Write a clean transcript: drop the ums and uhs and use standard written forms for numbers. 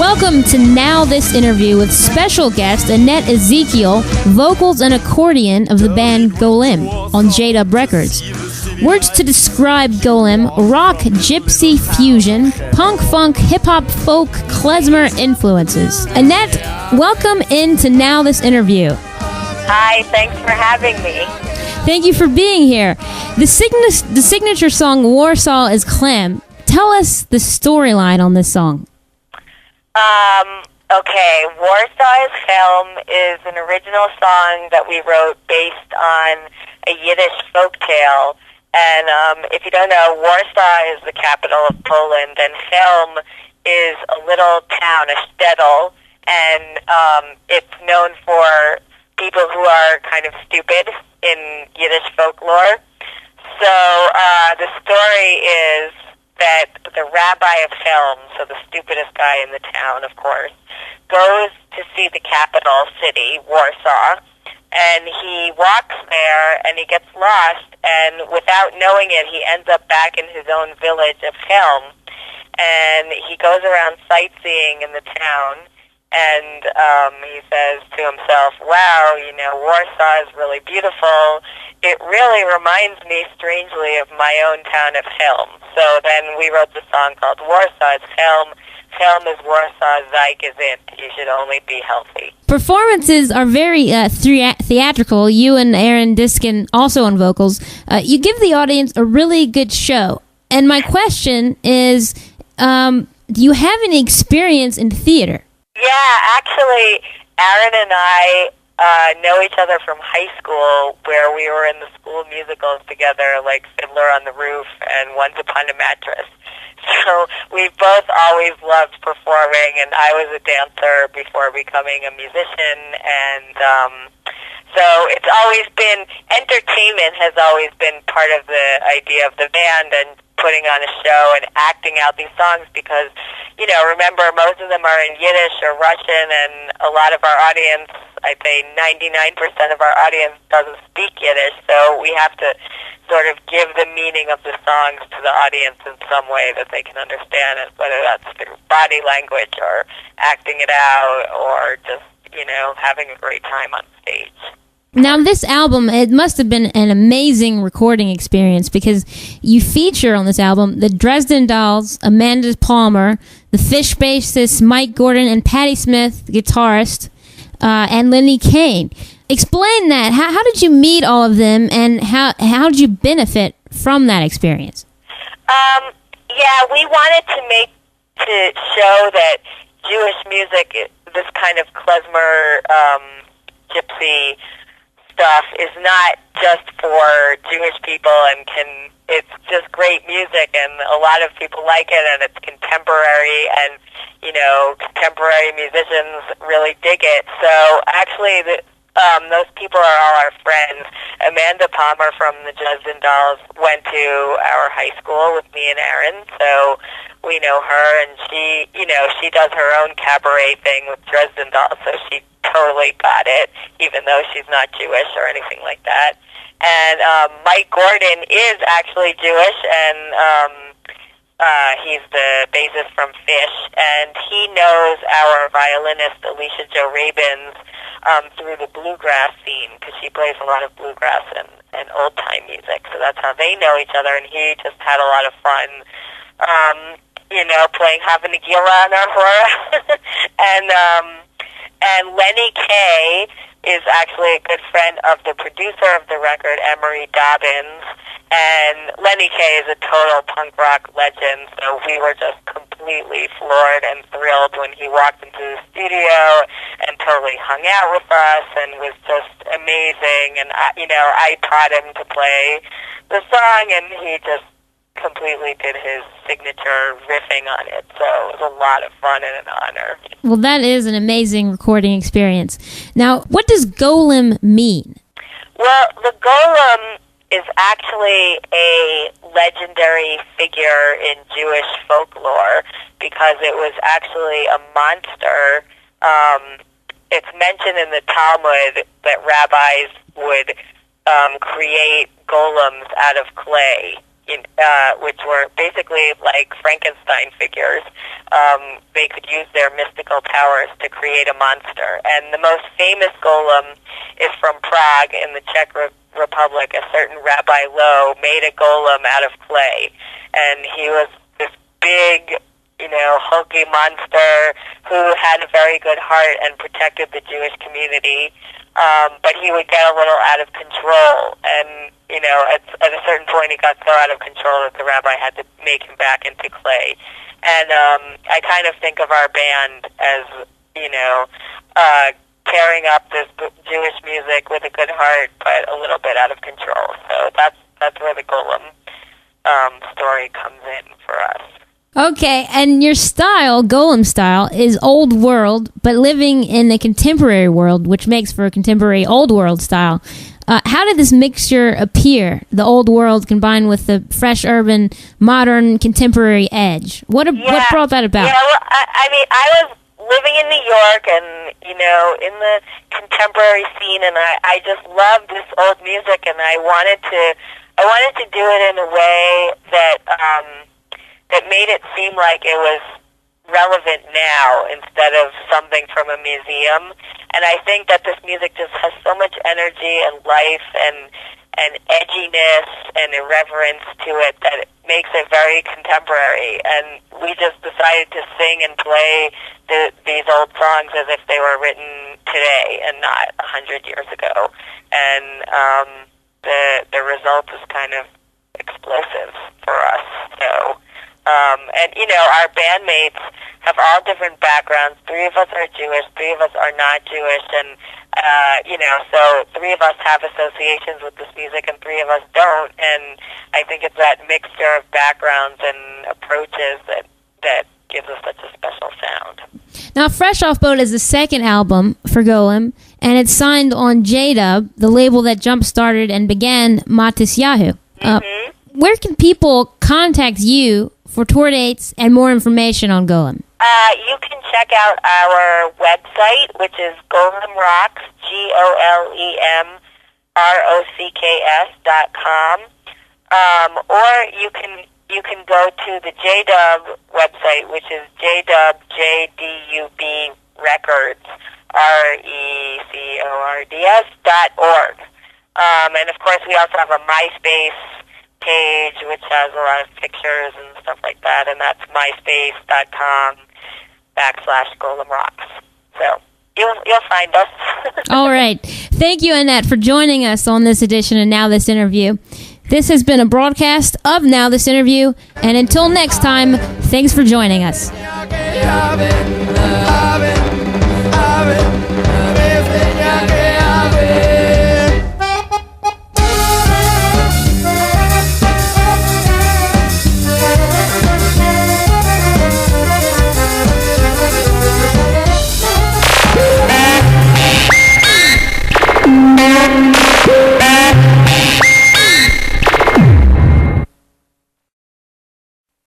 Welcome to Now This Interview with special guest Annette Ezekial, vocals and accordion of the band Golem on J-Dub Records. Words to describe Golem: rock, gypsy, fusion, punk, funk, hip-hop, folk, klezmer influences. Annette, welcome into Now This Interview. Hi, thanks for having me. Thank you for being here. The signature song Warsaw is Clem. Tell us the storyline on this song. Okay, Warsaw is Film is an original song that we wrote based on a Yiddish folktale. And if you don't know, Warsaw is the capital of Poland, and Film is a little town, a shtetl, and it's known for people who are kind of stupid in Yiddish folklore. So the story is that the rabbi of Film, so the stupidest guy in the town, of course, goes to see the capital city, Warsaw, and he walks there and he gets lost, and without knowing it, he ends up back in his own village of Film, and he goes around sightseeing in the town, and he says to himself, wow, you know, Warsaw is really beautiful. It really reminds me, strangely, of my own town of Film. So then we wrote the song called Warsaw is Film. Film is Warsaw, Zyke is it. You should only be healthy. Performances are very theatrical. You and Aaron Diskin, also on vocals, you give the audience a really good show. And my question is, do you have any experience in theater? Yeah, actually, Aaron and I know each other from high school, where we were in the school musicals together, like Fiddler on the Roof and Once Upon a Mattress. So we've both always loved performing, and I was a dancer before becoming a musician, and so it's always been, entertainment has always been part of the idea of the band, and putting on a show and acting out these songs, because, you know, remember, most of them are in Yiddish or Russian, and a lot of our audience, I'd say 99% of our audience doesn't speak Yiddish, so we have to sort of give the meaning of the songs to the audience in some way that they can understand it, whether that's through body language or acting it out or just, you know, having a great time on stage. Now, this album, it must have been an amazing recording experience, because you feature on this album the Dresden Dolls, Amanda Palmer, the Fish bassist Mike Gordon, and Patti Smith, the guitarist, and Lenny Kaye. Explain that. How did you meet all of them, and how did you benefit from that experience? Yeah, we wanted to show that Jewish music, this kind of klezmer, gypsy stuff, is not just for Jewish people, and it's just great music, and a lot of people like it, and it's contemporary, and, you know, contemporary musicians really dig it. So actually, those people are all our friends. Amanda Palmer from the Dresden Dolls went to our high school with me and Aaron, so we know her, and she, you know, she does her own cabaret thing with Dresden Dolls, so she totally got it, even though she's not Jewish or anything like that. And Mike Gordon is actually Jewish, and he's the bassist from Fish, and he knows our violinist Alicia Jo Rabins through the bluegrass scene, because she plays a lot of bluegrass and old-time music, so that's how they know each other, and he just had a lot of fun, you know, playing Hava Nagila on our hora. And Lenny Kaye is actually a good friend of the producer of the record, Emery Dobbins, and Lenny Kaye is a total punk rock legend, so we were just completely floored and thrilled when he walked into the studio and totally hung out with us and was just amazing, and I taught him to play the song, and he just completely did his signature riffing on it, so it was a lot of fun and an honor. Well, that is an amazing recording experience. Now, what does Golem mean? Well, the Golem is actually a legendary figure in Jewish folklore, because it was actually a monster. It's mentioned in the Talmud that rabbis would create golems out of clay. which were basically like Frankenstein figures. They could use their mystical powers to create a monster. And the most famous golem is from Prague in the Czech Republic. A certain Rabbi Lowe made a golem out of clay. And he was this big, hulky monster who had a very good heart and protected the Jewish community. But he would get a little out of control. And, at a certain point he got so out of control that the rabbi had to make him back into clay. And I kind of think of our band as, carrying up this Jewish music with a good heart, but a little bit out of control. So that's where the Golem story comes in for us. Okay, and your style, Golem style, is old world, but living in the contemporary world, which makes for a contemporary old world style. How did this mixture appear, the old world combined with the fresh, urban, modern, contemporary edge? What brought that about? Yeah, well, I was living in New York and, in the contemporary scene, and I just loved this old music, and I wanted to do it in a way that that made it seem like it was relevant now instead of something from a museum. And I think that this music just has so much energy and life and edginess and irreverence to it that it makes it very contemporary. And we just decided to sing and play these old songs as if they were written today and not 100 years ago. And the result is kind of explosive for us. So, our bandmates have all different backgrounds. 3 of us are Jewish, 3 of us are not Jewish, and, so 3 of us have associations with this music and 3 of us don't, and I think it's that mixture of backgrounds and approaches that gives us such a special sound. Now, Fresh Off Boat is the second album for Golem, and it's signed on J-Dub, the label that jump-started and began Matis Yahoo. Where can people contact you for tour dates and more information on Golem? You can check out our website, which is golemrocks, GOLEMROCKS.com, or you can go to the J-Dub website, which is JDUB Records, RECORDS.org. And of course, we also have a MySpace page, which has a lot of pictures and stuff like that, and that's myspace.com/GolemRocks. So you'll find us. All right. Thank you, Annette, for joining us on this edition of Now This Interview. This has been a broadcast of Now This Interview, and until next time, thanks for joining us.